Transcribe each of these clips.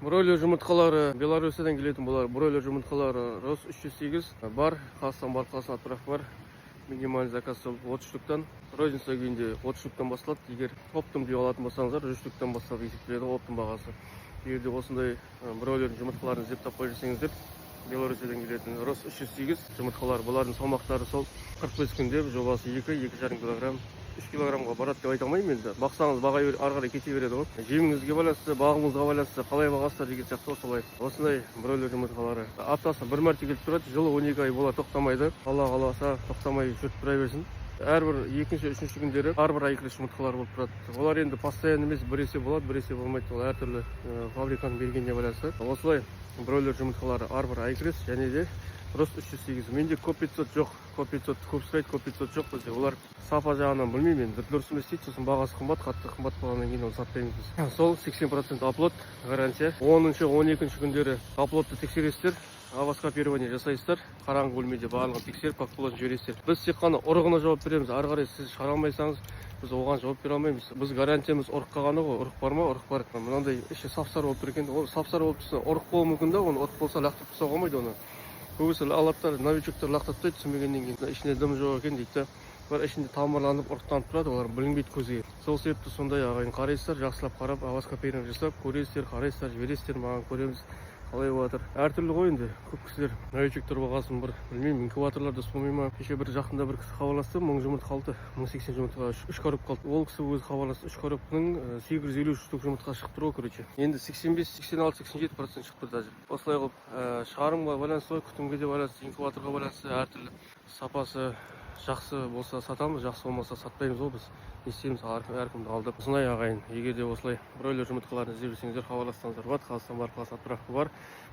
Бройлер жұмыртқалары Беларусиядан келетін болар. Бройлер жұмыртқалары Рос 308 бар, Қазақстан бар, Қазақстан атырақ бар. Минимальный заказ 30 штуктан. Розница күйінде 30 штуктан басталады. Егер оптом деп алатын болсаңыздар, 100 штуктан бастап есептеледі оптом бағасы. Егер де осындай бройлер жұмыртқаларын іздеп таппай жүрсеңіздер, Беларусиядан келетін Рос 308 жұмыртқалар. Бұлардың салмақтары сол 45 күнде, жобасы 2-2,5 килограмм. 3 килограммға барады деп айта алмаймын енді. Бақсаңыз баға ары қарай кете береді ғой. Жеміңізге байланысты, бағыңызға байланысты, қалай бағасыздар деген сияқты солай. Осындай бройлер жұмыртқалары. Аптасына бір мәрте келіп тұрады, жылы 12 ай бола тоқтамайды. Алла қаласа тоқтамай жүріп тұра берсін. Әрбір екінші, үшінші күндері әрбір айкрес жұмыртқалар болып тұрады. Олар енді постоянно емес, біресе болады, біресе болмайды. Ол әртүрлі фабриканың бергеніне байланысты. Осылай бройлер жұмыртқалары әрбір айкрес және де Рост 308. Менде коп 500 жоқ. Коп 500 көп сұрайды, коп 500 жоқ бізде. Олар сапа жағынан білмеймін енді. Дұрыс емес дейді, сосын бағасы қымбат, қатты қымбат болғаннан кейін оны сатпаймыз біз. Сол 80% аплод гарантия. 10-12 күндері аплодты тексересіздер. Авоскопирование жасайсыздар. Қараңғы бөлмеде барлығын тексеріп, как болатын жібересіздер. Біз тек қана ұрығына жауап береміз. Ары қарай сіз шығара алмайсаңыз, біз оған жауап бере алмаймыз. Біз гарантиямыз ұрыққа ғана ғой. Ұрық бар ма? Ұрық бар. Мынандай іші сапсар болып тұр екен. Ол сапсар болып тұрса, ұрық болуы мүмкін да, оны ұрық болса лақтырып тастауға болмайды оны. Көбісі алаптар, новичоктар лақтырып түсінбегеннен кейін ішінде дым жоқ екен дейді. Олар ішінде тамырланып ұрықтанып тұрады, олар білінбейді көзге. Сол себепті сондай ағайын қарайсыздар, жақсылап қарап, авоскопирование жасап, көресіздер, қарайсыздар, жібересіздер, маған көреміз қалай болатыр. Әртүрлі ғой енді. Көп кісілер новичоктар болғасын бір, білмеймін, инкубаторларда ұспамай ма. Кеше бір жақында бір кісі хабарласты, 1000 жұмыртқа алды, 1080 жұмыртқа 3 коробка алды. Ол кісі өзі хабарласты, 3 коробканың 850 штук жұмыртқа шығып тұр ғой, короче. Енді 85, 86, 87% шығып тұр даже. Осылай қылып шығарымға байланысты, күтімге де байланысты, инкубаторға байланысты әртүрлі сапасы жақсы болса сатамыз, жақсы болмаса сатпаймыз ғой біз. Не істейміз, әркімді алдып. Осындай ағайын, егер де осылай бройлер жұмыртқаларын іздеп жүрсеңіздер, хабарлассаңыздар болады. Қазақстан бар, Қазақстан атырағы бар.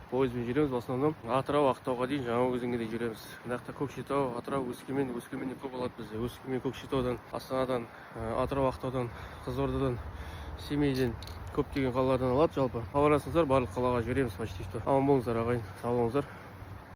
Пойызбен жүреміз, в основном Атырау, Ақтауға дейін, Жаңаөзенге де жүреміз. Мынақта Көкшетау, Атырау, Өскеменнен көп болады бізде. Өскемен, Көкшетаудан, Астанадан, Атырау, Ақтаудан, Қызылордадан, Семейден көптеген қалалардан алады жалпы. Хабарласыңыздар, барлық қалаға жүреміз почти что. Аман болыңыздар ағайын, сау болыңыздар.